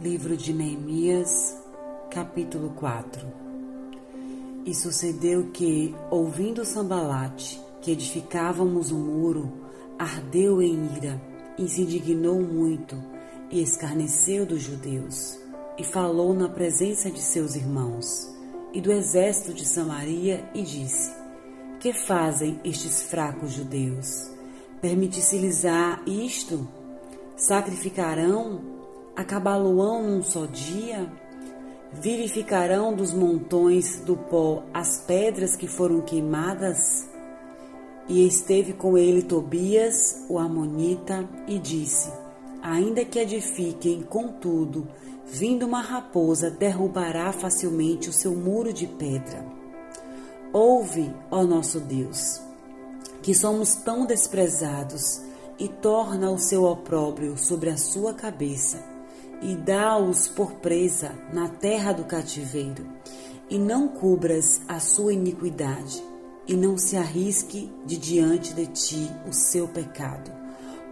Livro de Neemias, capítulo 4. E sucedeu que, ouvindo Sambalate, que edificávamos um muro, ardeu em ira, e se indignou muito, e escarneceu dos judeus, e falou na presença de seus irmãos, e do exército de Samaria, e disse: Que fazem estes fracos judeus? Permite-se-lhes-á isto? Sacrificarão? Acabá-lo-ão num só dia? Vivificarão dos montões do pó as pedras que foram queimadas? E esteve com ele Tobias, o amonita, e disse: Ainda que edifiquem, contudo, vindo uma raposa, derrubará facilmente o seu muro de pedra. Ouve, ó nosso Deus, que somos tão desprezados, e torna o seu opróbrio sobre a sua cabeça, e dá-os por presa na terra do cativeiro, e não cubras a sua iniquidade, e não se arrisque de diante de ti o seu pecado,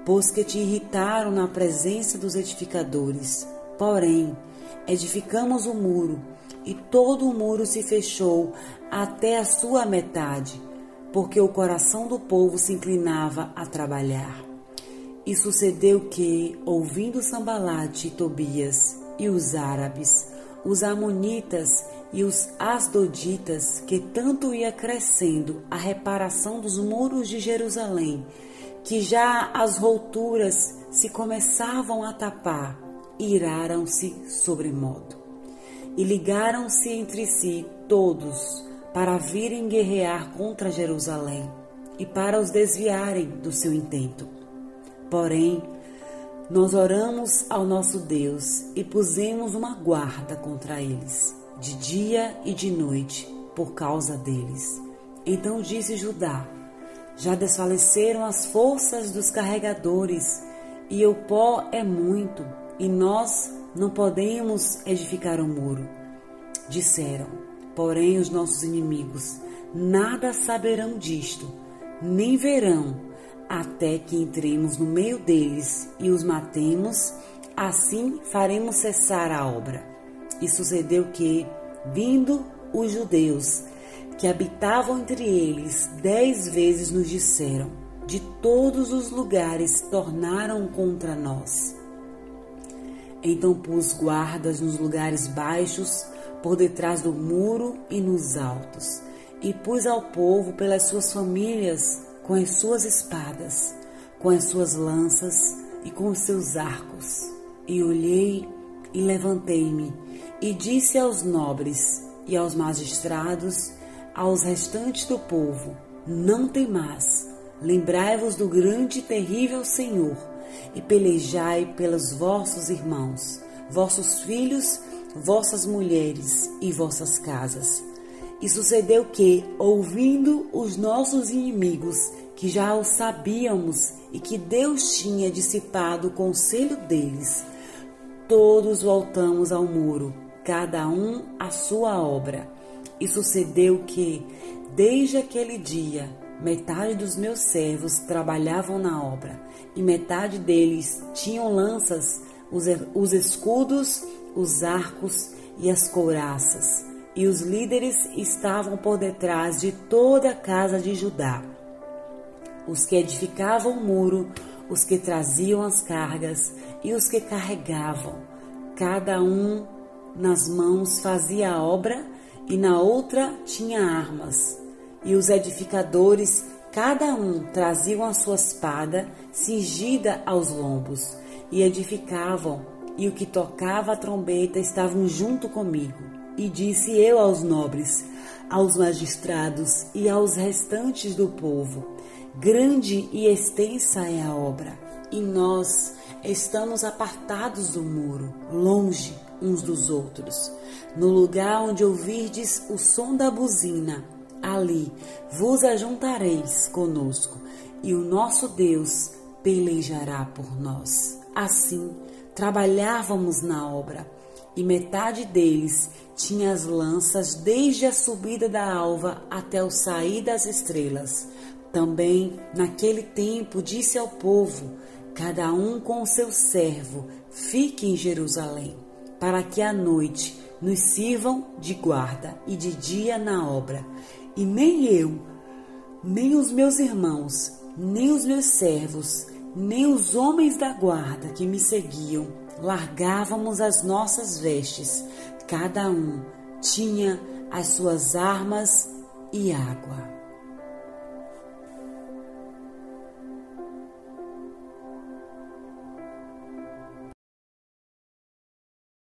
pois que te irritaram na presença dos edificadores. Porém, edificamos o muro, e todo o muro se fechou até a sua metade, porque o coração do povo se inclinava a trabalhar. E sucedeu que, ouvindo Sambalate e Tobias, e os árabes, os amonitas e os asdoditas, que tanto ia crescendo a reparação dos muros de Jerusalém, que já as routuras se começavam a tapar, iraram-se sobremodo. E ligaram-se entre si todos, para virem guerrear contra Jerusalém, e para os desviarem do seu intento. Porém, nós oramos ao nosso Deus e pusemos uma guarda contra eles, de dia e de noite, por causa deles. Então disse Judá: Já desfaleceram as forças dos carregadores, e o pó é muito, e nós não podemos edificar um muro. Disseram, porém, os nossos inimigos: Nada saberão disto, nem verão, até que entremos no meio deles e os matemos, assim faremos cessar a obra. E sucedeu que, vindo os judeus que habitavam entre eles, 10 vezes nos disseram: De todos os lugares tornaram contra nós. Então pus guardas nos lugares baixos, por detrás do muro e nos altos, e pus ao povo pelas suas famílias, com as suas espadas, com as suas lanças e com os seus arcos. E olhei e levantei-me, e disse aos nobres e aos magistrados, aos restantes do povo: Não temais, lembrai-vos do grande e terrível Senhor, e pelejai pelos vossos irmãos, vossos filhos, vossas mulheres e vossas casas. E sucedeu que, ouvindo os nossos inimigos, que já o sabíamos e que Deus tinha dissipado o conselho deles, todos voltamos ao muro, cada um à sua obra. E sucedeu que, desde aquele dia, metade dos meus servos trabalhavam na obra, e metade deles tinham lanças, os escudos, os arcos e as couraças. E os líderes estavam por detrás de toda a casa de Judá, os que edificavam o muro, os que traziam as cargas e os que carregavam. Cada um nas mãos fazia a obra e na outra tinha armas. E os edificadores, cada um trazia a sua espada cingida aos lombos e edificavam, e o que tocava a trombeta estavam junto comigo. E disse eu aos nobres, aos magistrados e aos restantes do povo: Grande e extensa é a obra, e nós estamos apartados do muro, longe uns dos outros. No lugar onde ouvirdes o som da buzina, ali vos ajuntareis conosco, e o nosso Deus pelejará por nós. Assim, trabalhávamos na obra, e metade deles tinha as lanças desde a subida da alva até o sair das estrelas, Também, naquele tempo, disse ao povo: cada um com o seu servo, fique em Jerusalém, para que à noite nos sirvam de guarda e de dia na obra. E nem eu, nem os meus irmãos, nem os meus servos, nem os homens da guarda que me seguiam, largávamos as nossas vestes. Cada um tinha as suas armas e água.